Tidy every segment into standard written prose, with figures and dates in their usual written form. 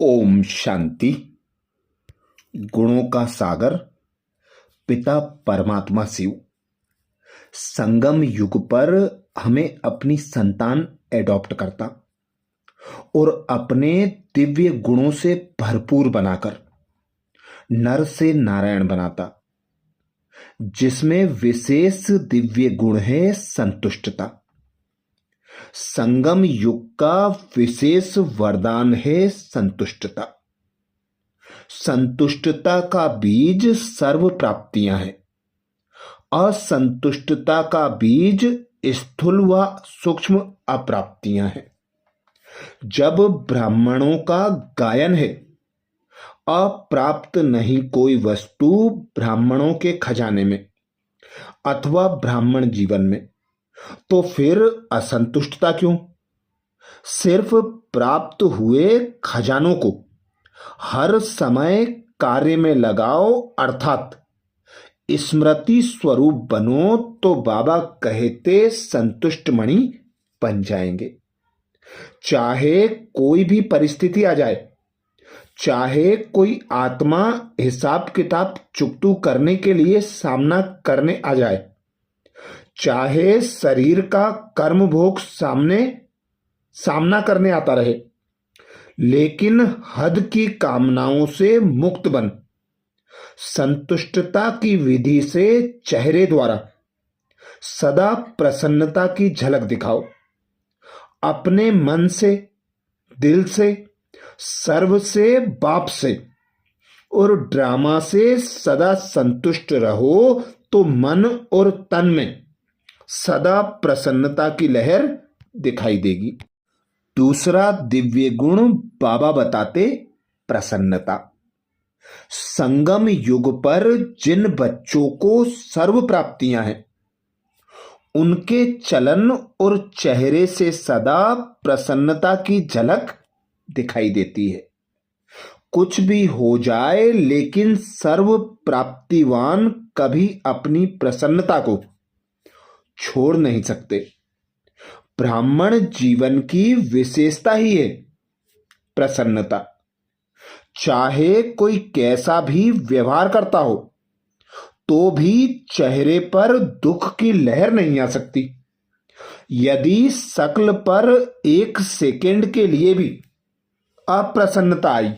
ओम शांति। गुणों का सागर पिता परमात्मा शिव संगम युग पर हमें अपनी संतान एडॉप्ट करता और अपने दिव्य गुणों से भरपूर बनाकर नर से नारायण बनाता, जिसमें विशेष दिव्य गुण है संतुष्टता। संगम युग का विशेष वरदान है संतुष्टता। संतुष्टता का बीज सर्व प्राप्तियां हैं। असंतुष्टता का बीज स्थूल व सूक्ष्म अप्राप्तियां हैं। जब ब्राह्मणों का गायन है, अप्राप्त नहीं कोई वस्तु ब्राह्मणों के खजाने में अथवा ब्राह्मण जीवन में, तो फिर असंतुष्टता क्यों? सिर्फ प्राप्त हुए खजानों को हर समय कार्य में लगाओ, अर्थात स्मृति स्वरूप बनो, तो बाबा कहते संतुष्ट मणि बन जाएंगे। चाहे कोई भी परिस्थिति आ जाए, चाहे कोई आत्मा हिसाब किताब चुकतू करने के लिए सामना करने आ जाए, चाहे शरीर का कर्म भोग सामना करने आता रहे, लेकिन हद की कामनाओं से मुक्त बन संतुष्टता की विधि से चेहरे द्वारा सदा प्रसन्नता की झलक दिखाओ। अपने मन से, दिल से, सर्व से, बाप से और ड्रामा से सदा संतुष्ट रहो, तो मन और तन में सदा प्रसन्नता की लहर दिखाई देगी। दूसरा दिव्य गुण बाबा बताते प्रसन्नता। संगम युग पर जिन बच्चों को सर्व प्राप्तियां हैं, उनके चलन और चेहरे से सदा प्रसन्नता की झलक दिखाई देती है। कुछ भी हो जाए, लेकिन सर्व प्राप्तिवान कभी अपनी प्रसन्नता को छोड़ नहीं सकते। ब्राह्मण जीवन की विशेषता ही है प्रसन्नता। चाहे कोई कैसा भी व्यवहार करता हो, तो भी चेहरे पर दुख की लहर नहीं आ सकती। यदि शक्ल पर एक सेकंड के लिए भी अप्रसन्नता आई,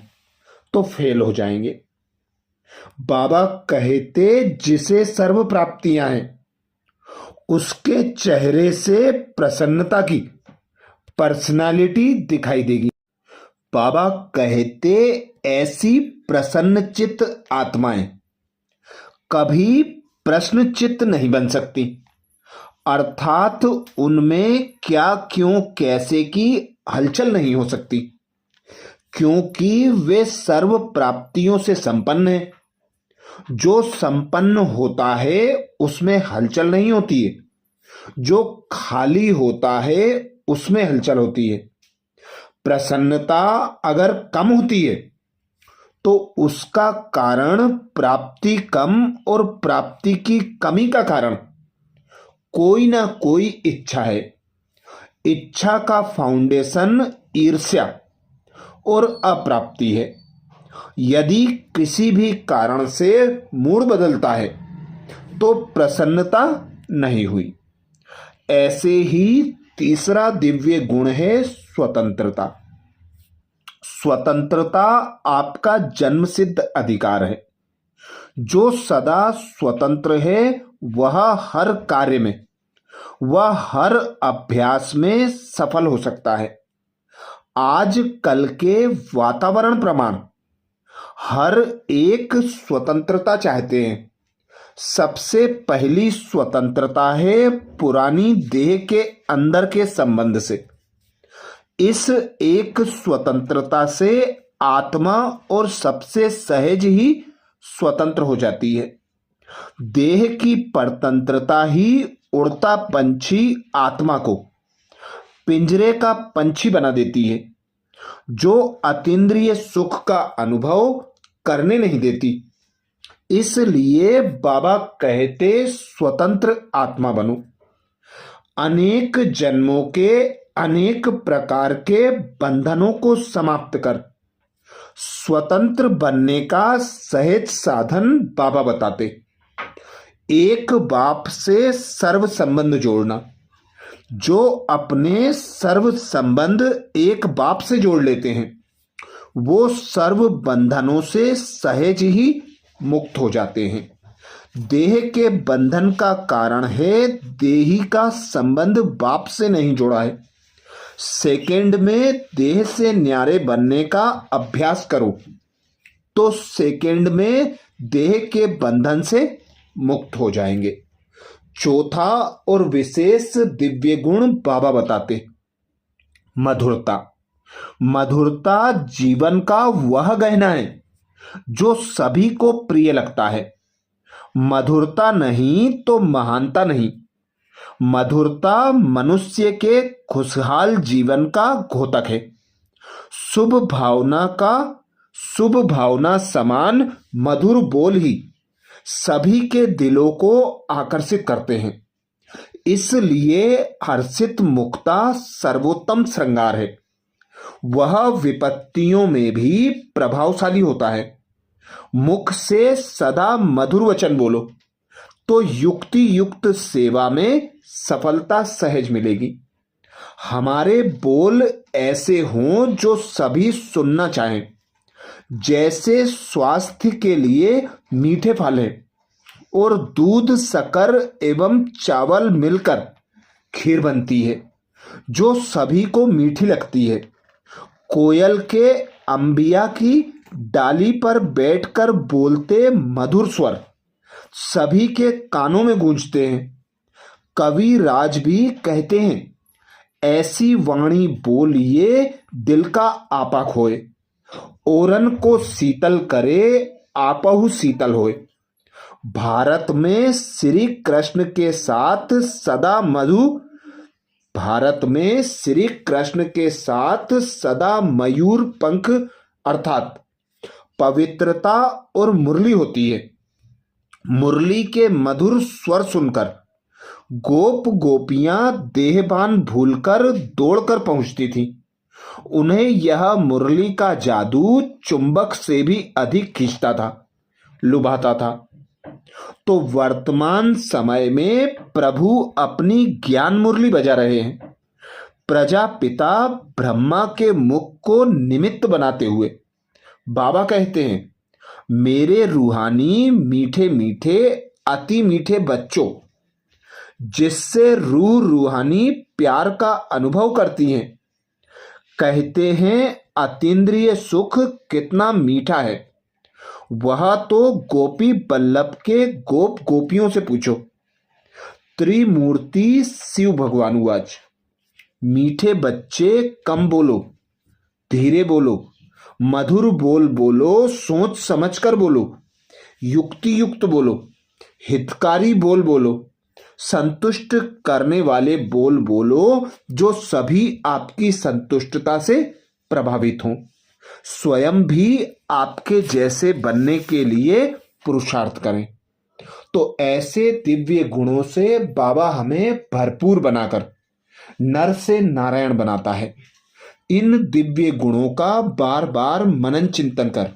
तो फेल हो जाएंगे। बाबा कहते जिसे सर्व प्राप्तियां हैं, उसके चेहरे से प्रसन्नता की पर्सनालिटी दिखाई देगी। बाबा कहते ऐसी प्रसन्नचित्त आत्माएं कभी प्रश्नचित्त नहीं बन सकती, अर्थात उनमें क्या, क्यों, कैसे की हलचल नहीं हो सकती, क्योंकि वे सर्व प्राप्तियों से संपन्न है। जो संपन्न होता है उसमें हलचल नहीं होती है, जो खाली होता है उसमें हलचल होती है। प्रसन्नता अगर कम होती है, तो उसका कारण प्राप्ति कम और प्राप्ति की कमी का कारण कोई ना कोई इच्छा है। इच्छा का फाउंडेशन ईर्ष्या और अप्राप्ति है। यदि किसी भी कारण से मूड बदलता है, तो प्रसन्नता नहीं हुई। ऐसे ही तीसरा दिव्य गुण है स्वतंत्रता। स्वतंत्रता आपका जन्मसिद्ध अधिकार है। जो सदा स्वतंत्र है, वह हर कार्य में, वह हर अभ्यास में सफल हो सकता है। आज कल के वातावरण प्रमाण हर एक स्वतंत्रता चाहते हैं। सबसे पहली स्वतंत्रता है पुरानी देह के अंदर के संबंध से। इस एक स्वतंत्रता से आत्मा और सबसे सहज ही स्वतंत्र हो जाती है। देह की परतंत्रता ही उड़ता पंछी आत्मा को पिंजरे का पंछी बना देती है, जो अतीन्द्रिय सुख का अनुभव करने नहीं देती। इसलिए बाबा कहते स्वतंत्र आत्मा बनो। अनेक जन्मों के अनेक प्रकार के बंधनों को समाप्त कर स्वतंत्र बनने का सहज साधन बाबा बताते। एक बाप से सर्व संबंध जोड़ना। जो अपने सर्व संबंध एक बाप से जोड़ लेते हैं वो सर्व बंधनों से सहज ही मुक्त हो जाते हैं। देह के बंधन का कारण है देही का संबंध बाप से नहीं जोड़ा है। सेकंड में देह से न्यारे बनने का अभ्यास करो तो सेकंड में देह के बंधन से मुक्त हो जाएंगे। चौथा और विशेष दिव्य गुण बाबा बताते। मधुरता। मधुरता जीवन का वह गहना है जो सभी को प्रिय लगता है। मधुरता नहीं तो महानता नहीं। मधुरता मनुष्य के खुशहाल जीवन का घोतक है। शुभ भावना समान मधुर बोल ही सभी के दिलों को आकर्षित करते हैं। इसलिए हर्षित मुक्ता सर्वोत्तम श्रृंगार है। वह विपत्तियों में भी प्रभावशाली होता है। मुख से सदा मधुर वचन बोलो तो युक्ति युक्त सेवा में सफलता सहज मिलेगी। हमारे बोल ऐसे हों जो सभी सुनना चाहें। जैसे स्वास्थ्य के लिए मीठे फल हैं और दूध शक्कर एवं चावल मिलकर खीर बनती है जो सभी को मीठी लगती है। कोयल के अंबिया की डाली पर बैठकर बोलते मधुर स्वर सभी के कानों में गूंजते हैं। कवि राज भी कहते हैं ऐसी वाणी बोलिए दिल का आपा खोए। ओरन को शीतल करे आपहु शीतल होए। भारत में श्री कृष्ण के साथ सदा मयूर पंख अर्थात पवित्रता और मुरली होती है। मुरली के मधुर स्वर सुनकर गोप गोपियां देहभान भूलकर दौड़कर पहुंचती थीं। उन्हें यह मुरली का जादू चुंबक से भी अधिक खींचता था, लुभाता था। तो वर्तमान समय में प्रभु अपनी ज्ञान मुरली बजा रहे हैं। प्रजापिता ब्रह्मा के मुख को निमित्त बनाते हुए बाबा कहते हैं मेरे रूहानी मीठे मीठे अति मीठे बच्चों जिससे रूहानी प्यार का अनुभव करती हैं। कहते हैं अतीन्द्रिय सुख कितना मीठा है वह तो गोपी बल्लभ के गोप गोपियों से पूछो। त्रिमूर्ति शिव भगवान उवाच। मीठे बच्चे कम बोलो, धीरे बोलो, मधुर बोल बोलो, सोच समझकर बोलो, युक्ति युक्त बोलो, हितकारी बोल बोलो, संतुष्ट करने वाले बोल बोलो जो सभी आपकी संतुष्टता से प्रभावित हों। स्वयं भी आपके जैसे बनने के लिए पुरुषार्थ करें। तो ऐसे दिव्य गुणों से बाबा हमें भरपूर बनाकर नर से नारायण बनाता है। इन दिव्य गुणों का बार बार मनन चिंतन कर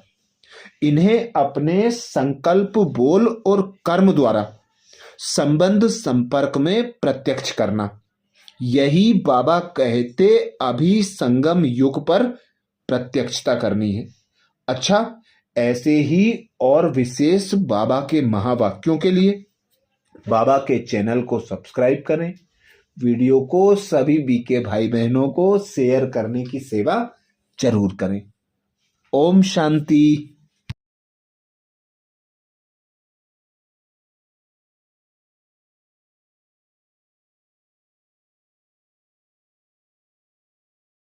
इन्हें अपने संकल्प बोल और कर्म द्वारा संबंध संपर्क में प्रत्यक्ष करना। यही बाबा कहते अभी संगम युग पर प्रत्यक्षता करनी है। अच्छा, ऐसे ही और विशेष बाबा के महावाक्यों के लिए बाबा के चैनल को सब्सक्राइब करें। वीडियो को सभी बीके भाई बहनों को शेयर करने की सेवा जरूर करें। ओम शांति।